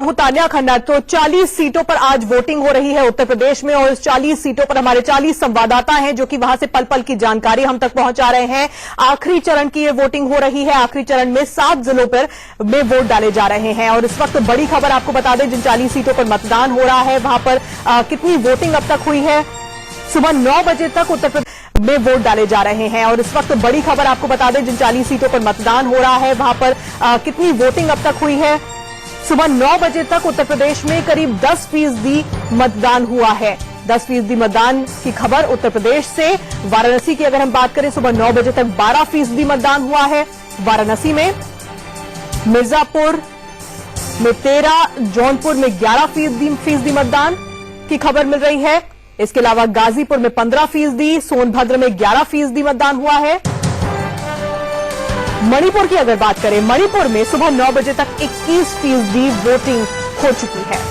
हूं तान्या खन्ना। तो 40 सीटों पर आज वोटिंग हो रही है उत्तर प्रदेश में और इस 40 सीटों पर हमारे 40 संवाददाता हैं जो कि वहां से पल पल की जानकारी हम तक पहुंचा रहे हैं। आखिरी चरण की ये वोटिंग हो रही है। आखिरी चरण में 7 जिलों पर में वोट डाले जा रहे हैं और इस वक्त बड़ी खबर आपको बता दें, जिन 40 सीटों पर मतदान हो रहा है वहां पर कितनी वोटिंग अब तक हुई है। सुबह 9 बजे तक उत्तर प्रदेश में वोट डाले जा रहे हैं और इस वक्त बड़ी खबर आपको बता दें, जिन 40 सीटों पर मतदान हो रहा है वहां पर कितनी वोटिंग अब तक हुई है। सुबह 9 बजे तक उत्तर प्रदेश में करीब 10% मतदान हुआ है। 10% मतदान की खबर उत्तर प्रदेश से। वाराणसी की अगर हम बात करें, सुबह 9 बजे तक 12% मतदान हुआ है वाराणसी में। मिर्जापुर में 13, जौनपुर में 11% मतदान की खबर मिल रही है। इसके अलावा गाजीपुर में 15%, सोनभद्र में 11% मतदान हुआ है। मणिपुर की अगर बात करें, मणिपुर में सुबह 9 बजे तक 21% वोटिंग हो चुकी है।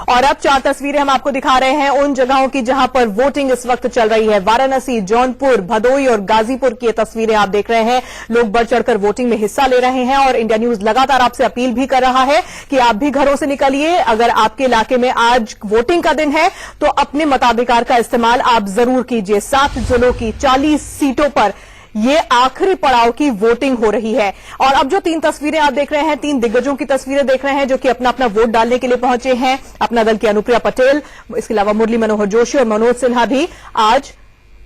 और अब 4 तस्वीरें हम आपको दिखा रहे हैं उन जगहों की जहां पर वोटिंग इस वक्त चल रही है। वाराणसी, जौनपुर, भदोही और गाजीपुर की ये तस्वीरें आप देख रहे हैं। लोग बढ़ चढ़कर वोटिंग में हिस्सा ले रहे हैं और इंडिया न्यूज लगातार आपसे अपील भी कर रहा है कि आप भी घरों से निकलिए। अगर आपके इलाके में आज वोटिंग का दिन है तो अपने मताधिकार का इस्तेमाल आप जरूर कीजिए। 7 जिलों की 40 सीटों पर ये आखिरी पड़ाव की वोटिंग हो रही है। और अब जो 3 तस्वीरें आप देख रहे हैं, 3 दिग्गजों की तस्वीरें देख रहे हैं जो कि अपना अपना वोट डालने के लिए पहुंचे हैं। अपना दल की अनुप्रिया पटेल, इसके अलावा मुरली मनोहर जोशी और मनोज सिन्हा भी आज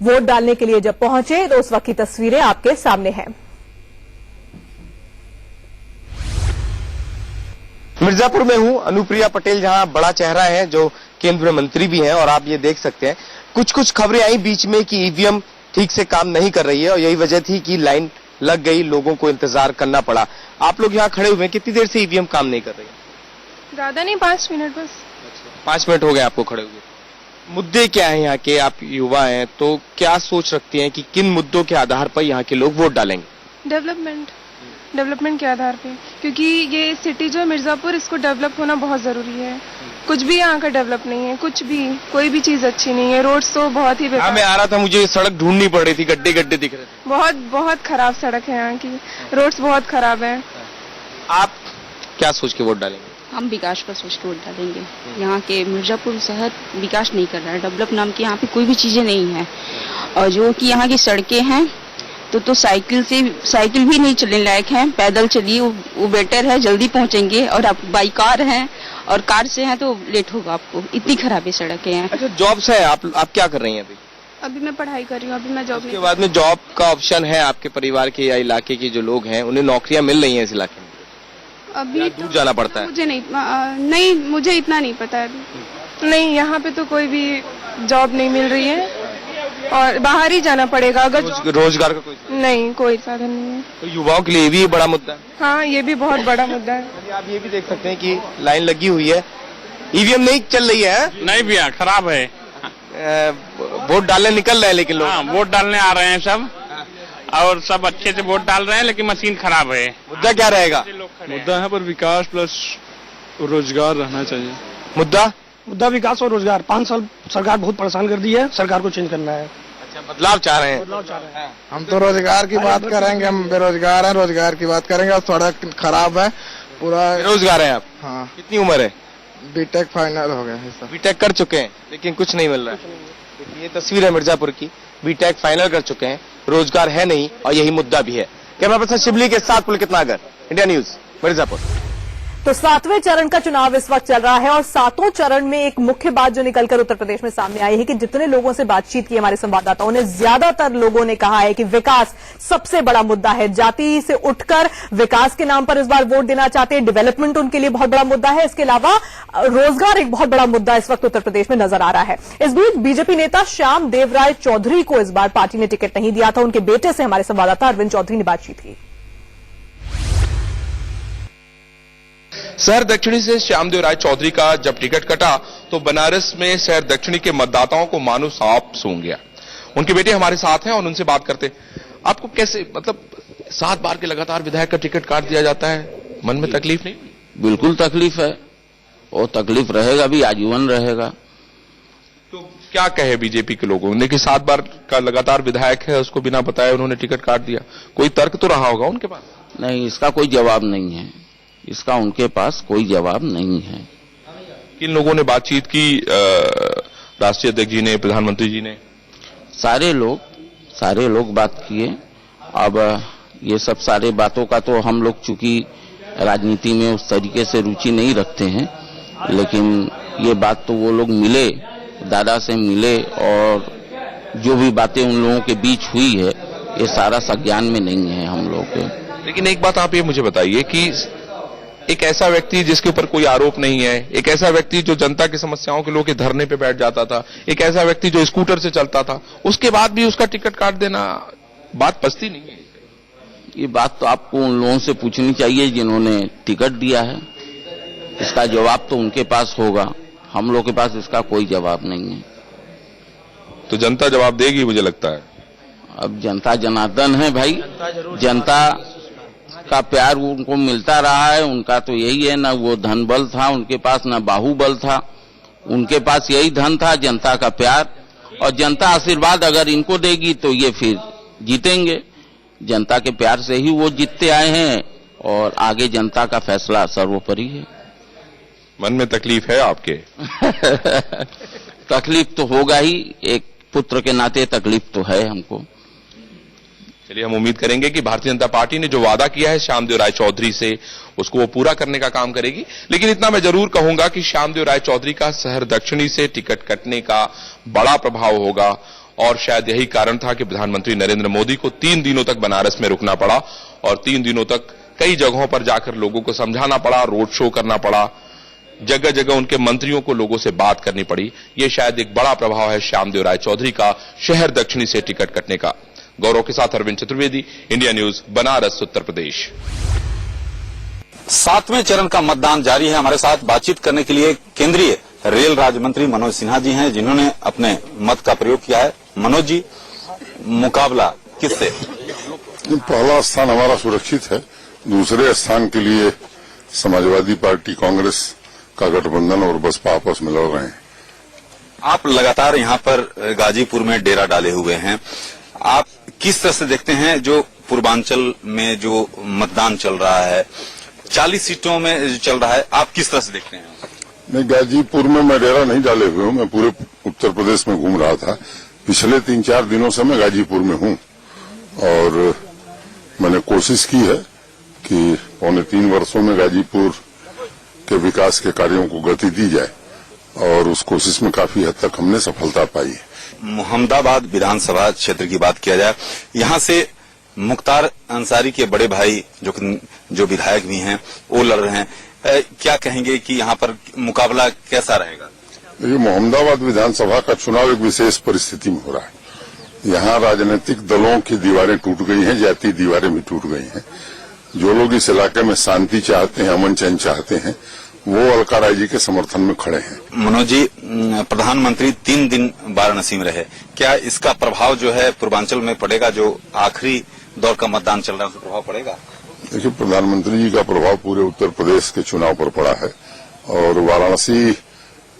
वोट डालने के लिए जब पहुंचे तो उस वक्त की तस्वीरें आपके सामने हैं। मिर्जापुर में हूं, अनुप्रिया पटेल जहां बड़ा चेहरा है जो केंद्रीय मंत्री भी हैं और आप ये देख सकते हैं कुछ खबरें आई बीच में कि ईवीएम ठीक से काम नहीं कर रही है और यही वजह थी कि लाइन लग गई, लोगों को इंतजार करना पड़ा। आप लोग यहाँ खड़े हुए हैं, कितनी देर से ईवीएम काम नहीं कर रही है? ज्यादा नहीं, 5 मिनट बस। 5 मिनट हो गए आपको खड़े हुए। मुद्दे क्या है यहाँ के? आप युवा हैं तो क्या सोच रखती हैं कि किन मुद्दों के आधार पर यहाँ के लोग वोट डालेंगे? डेवलपमेंट के आधार पे, क्योंकि ये सिटी जो है मिर्जापुर, इसको डेवलप होना बहुत जरूरी है। कुछ भी यहाँ का डेवलप नहीं है, कुछ भी, कोई भी चीज अच्छी नहीं है। रोड्स तो बहुत ही बेकार। मैं आ रहा था, मुझे सड़क ढूंढनी पड़ रही थी, गड्ढे गड्ढे दिख रहे थे। बहुत खराब सड़क है यहाँ की, रोड्स बहुत खराब है। आप क्या सोच के वोट डालेंगे? हम विकास पर सोच के वोट डालेंगे। यहाँ के मिर्जापुर शहर विकास नहीं कर रहा है, डेवलप नाम की यहाँ पे कोई भी चीजें नहीं है। और जो कि यहाँ की सड़कें हैं तो साइकिल भी नहीं चलने लायक है। पैदल चलिए, वो बेटर है, जल्दी पहुँचेंगे। और आप बाई कार हैं और कार से हैं तो लेट होगा आपको, इतनी खराब सड़कें हैं। अच्छा, जॉब्स है, आप क्या कर रही हैं अभी? अभी मैं पढ़ाई कर रही हूँ, अभी मैं जॉब के बाद में जॉब का ऑप्शन है आपके परिवार के या इलाके के जो लोग हैं उन्हें नौकरियां मिल रही हैं इस इलाके में? अभी दूर जाना पड़ता है? मुझे नहीं, मुझे इतना नहीं पता है अभी। नहीं, यहाँ पे तो कोई भी जॉब नहीं मिल रही है और बाहर ही जाना पड़ेगा। अगर रोजगार का कोई साधन नहीं है तो युवाओं के लिए भी बड़ा मुद्दा है। हाँ, ये भी बहुत बड़ा मुद्दा है। आप ये भी देख सकते हैं कि लाइन लगी हुई है, ईवीएम नहीं चल रही है। नहीं भैया, खराब है। वोट डालने निकल रहे हैं लेकिन लोग। हाँ, वोट डालने आ रहे हैं सब और सब अच्छे से वोट डाल रहे हैं, लेकिन मशीन खराब है। मुद्दा क्या रहेगा? मुद्दा है पर विकास प्लस रोजगार रहना चाहिए। मुद्दा विकास और रोजगार। 5 साल सरकार बहुत परेशान कर दी है, सरकार को चेंज करना है। अच्छा, बदलाव चाह रहे हैं। हम तो रोजगार की बात करेंगे, हम बेरोजगार हैं, रोजगार की बात करेंगे। सड़क खराब है, पूरा बेरोजगार है आप? हाँ। कितनी उम्र है? बीटेक फाइनल हो गया है। बीटेक कर चुके हैं लेकिन कुछ नहीं मिल रहा है। ये तस्वीर है मिर्जापुर की, बीटेक फाइनल कर चुके हैं, रोजगार है नहीं और यही मुद्दा भी है। कैमरा पर्सन शिबली के साथ पुलकित नागर, इंडिया न्यूज, मिर्जापुर। तो 7वें चरण का चुनाव इस वक्त चल रहा है और 7वें चरण में एक मुख्य बात जो निकलकर उत्तर प्रदेश में सामने आई है कि जितने लोगों से बातचीत की हमारे संवाददाताओं ने, ज्यादातर लोगों ने कहा है कि विकास सबसे बड़ा मुद्दा है। जाति से उठकर विकास के नाम पर इस बार वोट देना चाहते हैं। डेवलपमेंट उनके लिए बहुत बड़ा मुद्दा है। इसके अलावा रोजगार एक बहुत बड़ा मुद्दा इस वक्त उत्तर प्रदेश में नजर आ रहा है। इस बीच बीजेपी नेता श्याम देवराय चौधरी को इस बार पार्टी ने टिकट नहीं दिया था। उनके बेटे से हमारे संवाददाता अरविंद चौधरी ने बातचीत की। शहर दक्षिणी से श्यामदेव राय चौधरी का जब टिकट कटा तो बनारस में शहर दक्षिणी के मतदाताओं को मानो सांप सूंघ गया। उनके बेटे हमारे साथ हैं और उनसे बात करते। आपको कैसे, मतलब 7 बार के लगातार विधायक का टिकट काट दिया जाता है, मन में तकलीफ नहीं? बिल्कुल तकलीफ है, और तकलीफ रहेगा भी, आजीवन रहेगा। तो क्या कहे बीजेपी के लोगों ने कि 7 बार का लगातार विधायक है, उसको बिना बताए उन्होंने टिकट काट दिया? कोई तर्क तो रहा होगा उनके पास? नहीं, इसका कोई जवाब नहीं है, इसका उनके पास कोई जवाब नहीं है। किन लोगों ने बातचीत की? राष्ट्रीय अध्यक्ष जी ने, प्रधानमंत्री जी ने? सारे लोग बात किए। अब ये सब सारे बातों का तो हम लोग चूंकि राजनीति में उस तरीके से रुचि नहीं रखते हैं, लेकिन ये बात तो वो लोग मिले, दादा से मिले, और जो भी बातें उन लोगों के बीच हुई है ये सारा संज्ञान में नहीं है हम लोग के। लेकिन एक बात आप ये मुझे बताइए कि एक ऐसा व्यक्ति जिसके ऊपर कोई आरोप नहीं है, एक ऐसा व्यक्ति जो जनता की समस्याओं के लोगों के धरने पे बैठ जाता था, एक ऐसा व्यक्ति जो स्कूटर से चलता था, उसके बाद भी उसका टिकट काट देना, बात पचती नहीं है। ये बात तो आपको उन लोगों से पूछनी चाहिए जिन्होंने टिकट दिया है, इसका जवाब तो उनके पास होगा, हम लोग के पास इसका कोई जवाब नहीं है। तो जनता जवाब देगी मुझे लगता है। अब जनता जनार्दन है भाई, जनता का प्यार उनको मिलता रहा है, उनका तो यही है, ना वो धन बल था उनके पास, ना बाहुबल था, उनके पास यही धन था, जनता का प्यार, और जनता आशीर्वाद अगर इनको देगी तो ये फिर जीतेंगे। जनता के प्यार से ही वो जीतते आए हैं, और आगे जनता का फैसला सर्वोपरि है। मन में तकलीफ है आपके? तकलीफ तो होगा ही, एक पुत्र के नाते तकलीफ तो है हमको। चलिए, हम उम्मीद करेंगे कि भारतीय जनता पार्टी ने जो वादा किया है श्यामदेव राय चौधरी से, उसको वो पूरा करने का काम करेगी। लेकिन इतना मैं जरूर कहूंगा कि श्यामदेव राय चौधरी का शहर दक्षिणी से टिकट कटने का बड़ा प्रभाव होगा, और शायद यही कारण था कि प्रधानमंत्री नरेंद्र मोदी को 3 दिनों तक बनारस में रुकना पड़ा, और 3 दिनों तक कई जगहों पर जाकर लोगों को समझाना पड़ा, रोड शो करना पड़ा, जगह जगह उनके मंत्रियों को लोगों से बात करनी पड़ी। ये शायद एक बड़ा प्रभाव है श्यामदेव राय चौधरी का शहर दक्षिणी से टिकट कटने का। गौरव के साथ अरविंद चतुर्वेदी, इंडिया न्यूज, बनारस, उत्तर प्रदेश। 7वें चरण का मतदान जारी है। हमारे साथ बातचीत करने के लिए केंद्रीय रेल राज्य मंत्री मनोज सिन्हा जी हैं, जिन्होंने अपने मत का प्रयोग किया है। मनोज जी, मुकाबला किससे? पहला स्थान हमारा सुरक्षित है, दूसरे स्थान के लिए समाजवादी पार्टी, कांग्रेस का गठबंधन और बसपा आपस में लड़ रहे हैं। आप लगातार यहाँ पर गाजीपुर में डेरा डाले हुए हैं, आप किस तरह से देखते हैं जो पूर्वांचल में जो मतदान चल रहा है, 40 सीटों में चल रहा है, आप किस तरह से देखते हैं? नहीं, गाजीपुर में मैं डेरा नहीं डाले हुए हूँ, मैं पूरे उत्तर प्रदेश में घूम रहा था। पिछले 3-4 दिनों से मैं गाजीपुर में हूँ, और मैंने कोशिश की है कि पौने 3 वर्षों में गाजीपुर के विकास के कार्यों को गति दी जाए, और उस कोशिश में काफी हद तक हमने सफलता पाई है। मोहम्मदाबाद विधानसभा क्षेत्र की बात किया जाए, यहाँ से मुख्तार अंसारी के बड़े भाई जो विधायक भी हैं वो लड़ रहे हैं, क्या कहेंगे कि यहाँ पर मुकाबला कैसा रहेगा? ये मोहम्मदाबाद विधानसभा का चुनाव एक विशेष परिस्थिति में हो रहा है। यहाँ राजनीतिक दलों की दीवारें टूट गई हैं, जातीय दीवारें भी टूट गई हैं। जो लोग इस इलाके में शांति चाहते हैं, अमन चैन चाहते हैं, वो अलका राय जी के समर्थन में खड़े हैं। मनोज जी, प्रधानमंत्री 3 दिन वाराणसी में रहे, क्या इसका प्रभाव जो है पूर्वांचल में पड़ेगा? जो आखिरी दौर का मतदान चल रहा है, उसका प्रभाव पड़ेगा? देखिए, प्रधानमंत्री जी का प्रभाव पूरे उत्तर प्रदेश के चुनाव पर पड़ा है, और वाराणसी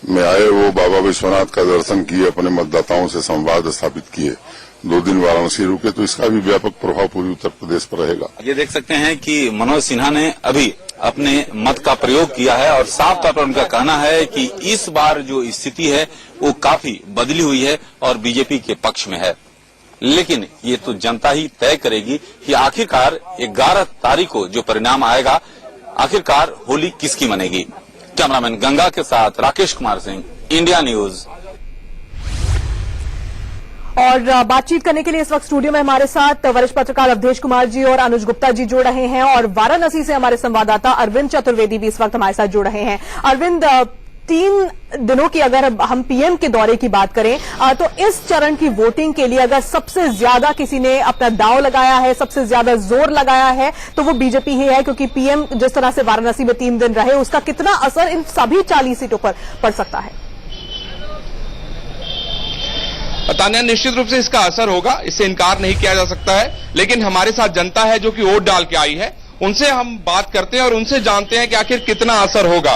में आए वो बाबा विश्वनाथ का दर्शन किए, अपने मतदाताओं से संवाद स्थापित किए, 2 दिन वाराणसी रुके, तो इसका भी व्यापक प्रभाव पूरे उत्तर प्रदेश पर रहेगा। ये देख सकते हैं कि मनोज सिन्हा ने अभी अपने मत का प्रयोग किया है, और साफ तौर पर उनका कहना है कि इस बार जो स्थिति है वो काफी बदली हुई है और बीजेपी के पक्ष में है। लेकिन ये तो जनता ही तय करेगी कि आखिरकार 11 तारीख को जो परिणाम आएगा, आखिरकार होली किसकी मनेगी। कैमरामैन गंगा के साथ राकेश कुमार सिंह, इंडिया न्यूज। और बातचीत करने के लिए इस वक्त स्टूडियो में हमारे साथ वरिष्ठ पत्रकार अवधेश कुमार जी और अनुज गुप्ता जी जुड़ रहे हैं, और वाराणसी से हमारे संवाददाता अरविंद चतुर्वेदी भी इस वक्त हमारे साथ जुड़ रहे हैं। अरविंद, 3 दिनों की अगर हम पीएम के दौरे की बात करें, तो इस चरण की वोटिंग के लिए अगर सबसे ज्यादा किसी ने अपना दांव लगाया है, सबसे ज्यादा जोर लगाया है, तो वो बीजेपी ही है, क्योंकि पीएम जिस तरह से वाराणसी में 3 दिन रहे, उसका कितना असर इन सभी 40 सीटों पर पड़ सकता है? तान्या, निश्चित रूप से इसका असर होगा, इससे इनकार नहीं किया जा सकता है। लेकिन हमारे साथ जनता है जो कि वोट डाल के आई है, उनसे हम बात करते हैं और उनसे जानते हैं कि आखिर कितना असर होगा।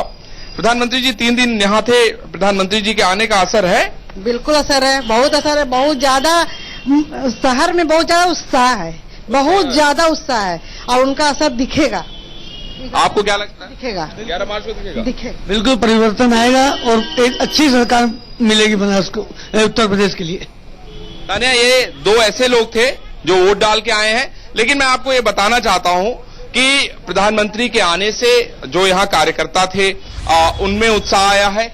प्रधानमंत्री जी 3 दिन यहाँ थे, प्रधानमंत्री जी के आने का असर है? बिल्कुल असर है, बहुत असर है, बहुत ज्यादा। शहर में बहुत ज्यादा उत्साह है, बहुत ज्यादा उत्साह है और उनका असर दिखेगा। आपको क्या लगता है? दिखेगा, 11 मार्च को दिखेगा। बिल्कुल परिवर्तन आएगा और एक अच्छी सरकार मिलेगी बनारस को, उत्तर प्रदेश के लिए। तानिया, ये दो ऐसे लोग थे जो वोट डाल के आए हैं, लेकिन मैं आपको ये बताना चाहता हूं कि प्रधानमंत्री के आने से जो यहाँ कार्यकर्ता थे उनमें उत्साह आया है,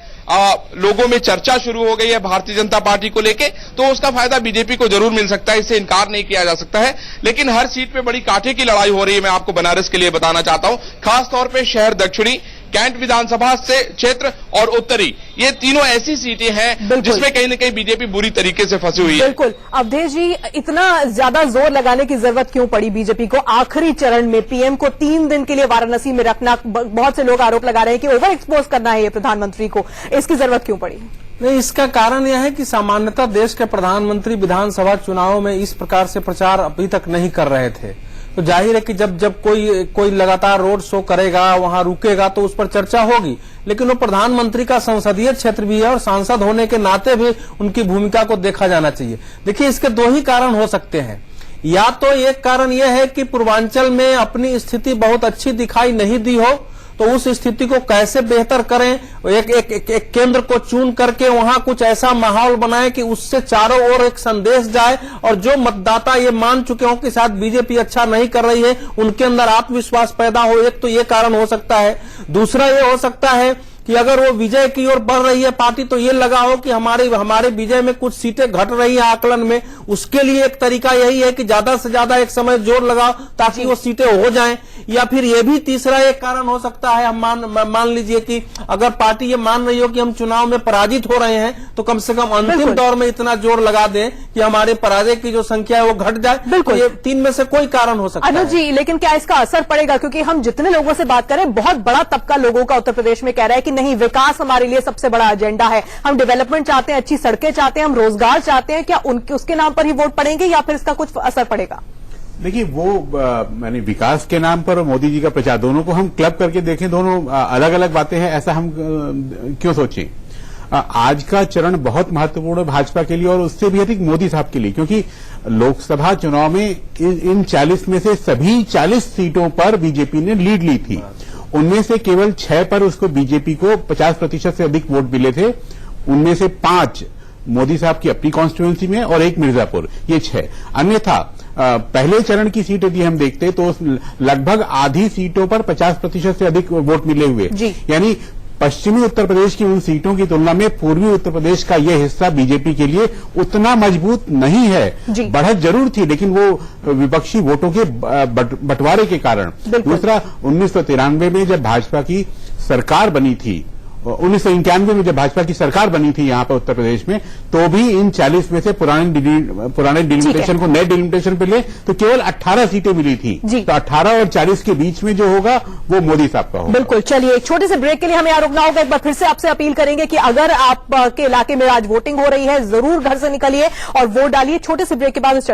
लोगों में चर्चा शुरू हो गई है भारतीय जनता पार्टी को लेके, तो उसका फायदा बीजेपी को जरूर मिल सकता है, इससे इनकार नहीं किया जा सकता है। लेकिन हर सीट पे बड़ी कांटे की लड़ाई हो रही है, मैं आपको बनारस के लिए बताना चाहता हूं। खास तौर पे शहर दक्षिणी, कैंट विधानसभा से क्षेत्र और उत्तरी, ये तीनों ऐसी सीटें हैं जिसमें कहीं न कहीं बीजेपी बुरी तरीके से फंसी हुई है। बिल्कुल। अवधेश जी, इतना ज्यादा जोर लगाने की जरूरत क्यों पड़ी बीजेपी को आखिरी चरण में? पीएम को 3 दिन के लिए वाराणसी में रखना, बहुत से लोग आरोप लगा रहे हैं कि ओवर एक्सपोज करना है ये प्रधानमंत्री को, इसकी जरूरत क्यों पड़ी? नहीं, इसका कारण यह है कि सामान्यतः देश के प्रधानमंत्री विधानसभा चुनाव में इस प्रकार से प्रचार अभी तक नहीं कर रहे थे। तो जाहिर है कि जब कोई लगातार रोड शो करेगा, वहां रुकेगा, तो उस पर चर्चा होगी। लेकिन वो प्रधानमंत्री का संसदीय क्षेत्र भी है और सांसद होने के नाते भी उनकी भूमिका को देखा जाना चाहिए। देखिए, इसके 2 ही कारण हो सकते हैं। या तो एक कारण यह है कि पूर्वांचल में अपनी स्थिति बहुत अच्छी दिखाई नहीं दी हो, तो उस स्थिति को कैसे बेहतर करें, एक केंद्र को चुन करके वहां कुछ ऐसा माहौल बनाए कि उससे चारों ओर एक संदेश जाए और जो मतदाता ये मान चुके हो कि शायद बीजेपी अच्छा नहीं कर रही है, उनके अंदर आत्मविश्वास पैदा हो। एक तो ये कारण हो सकता है। दूसरा ये हो सकता है कि अगर वो विजय की ओर बढ़ रही है पार्टी, तो ये लगा हो कि हमारे विजय में कुछ सीटें घट रही है आकलन में, उसके लिए एक तरीका यही है कि ज्यादा से ज्यादा एक समय जोर लगाओ ताकि वो सीटें हो जाएं। या फिर ये भी तीसरा एक कारण हो सकता है, हम मान लीजिए कि अगर पार्टी ये मान रही हो कि हम चुनाव में पराजित हो रहे हैं, तो कम से कम अंतिम दौर में इतना जोर लगा दें कि हमारे पराजय की जो संख्या है वो घट जाए। बिल्कुल, ये 3 में से कोई कारण हो सकता है। अनुज जी, लेकिन क्या इसका असर पड़ेगा? क्योंकि हम जितने लोगों से बात करें, बहुत बड़ा तबका लोगों का उत्तर प्रदेश में कह रहा है कि नहीं, विकास हमारे लिए सबसे बड़ा एजेंडा है, हम डेवलपमेंट चाहते हैं, अच्छी सड़कें चाहते हैं, हम रोजगार चाहते हैं। क्या उसके नाम पर ही वोट पड़ेंगे या फिर इसका कुछ असर पड़ेगा? देखिए, वो मैंने विकास के नाम पर मोदी जी का प्रचार, दोनों को हम क्लब करके देखें, दोनों अलग अलग बातें हैं, ऐसा हम क्यों सोचें? आज का चरण बहुत महत्वपूर्ण है भाजपा के लिए और उससे भी अधिक मोदी साहब के लिए, क्योंकि लोकसभा चुनाव में इन 40 में से सभी 40 सीटों पर बीजेपी ने लीड ली थी। उनमें से केवल 6 पर उसको बीजेपी को 50% से अधिक वोट मिले थे। उनमें से 5 मोदी साहब की अपनी कॉन्स्टिट्यूएंसी में और 1 मिर्जापुर, ये 6। अन्यथा पहले चरण की सीट यदि हम देखते तो लगभग आधी सीटों पर 50% से अधिक वोट मिले हुए, यानी पश्चिमी उत्तर प्रदेश की उन सीटों की तुलना में पूर्वी उत्तर प्रदेश का यह हिस्सा बीजेपी के लिए उतना मजबूत नहीं है। बढ़त जरूर थी, लेकिन वो विपक्षी वोटों के बंटवारे के कारण। दूसरा, 1993 में जब भाजपा की सरकार बनी थी, 1991 में जब भाजपा की सरकार बनी थी यहाँ पर उत्तर प्रदेश में, तो भी इन 40 में से पुराने डिलिमिटेशन को नए डिलिमिटेशन पे ले तो केवल 18 सीटें मिली थी। तो 18 और 40 के बीच में जो होगा वो मोदी साहब का होगा। बिल्कुल। चलिए, एक छोटे से ब्रेक के लिए हमें यहाँ रुकना होगा। एक बार फिर से आपसे अपील करेंगे कि अगर आपके इलाके में आज वोटिंग हो रही है, जरूर घर से निकलिए और वोट डालिए। छोटे से ब्रेक के बाद इस चर्चा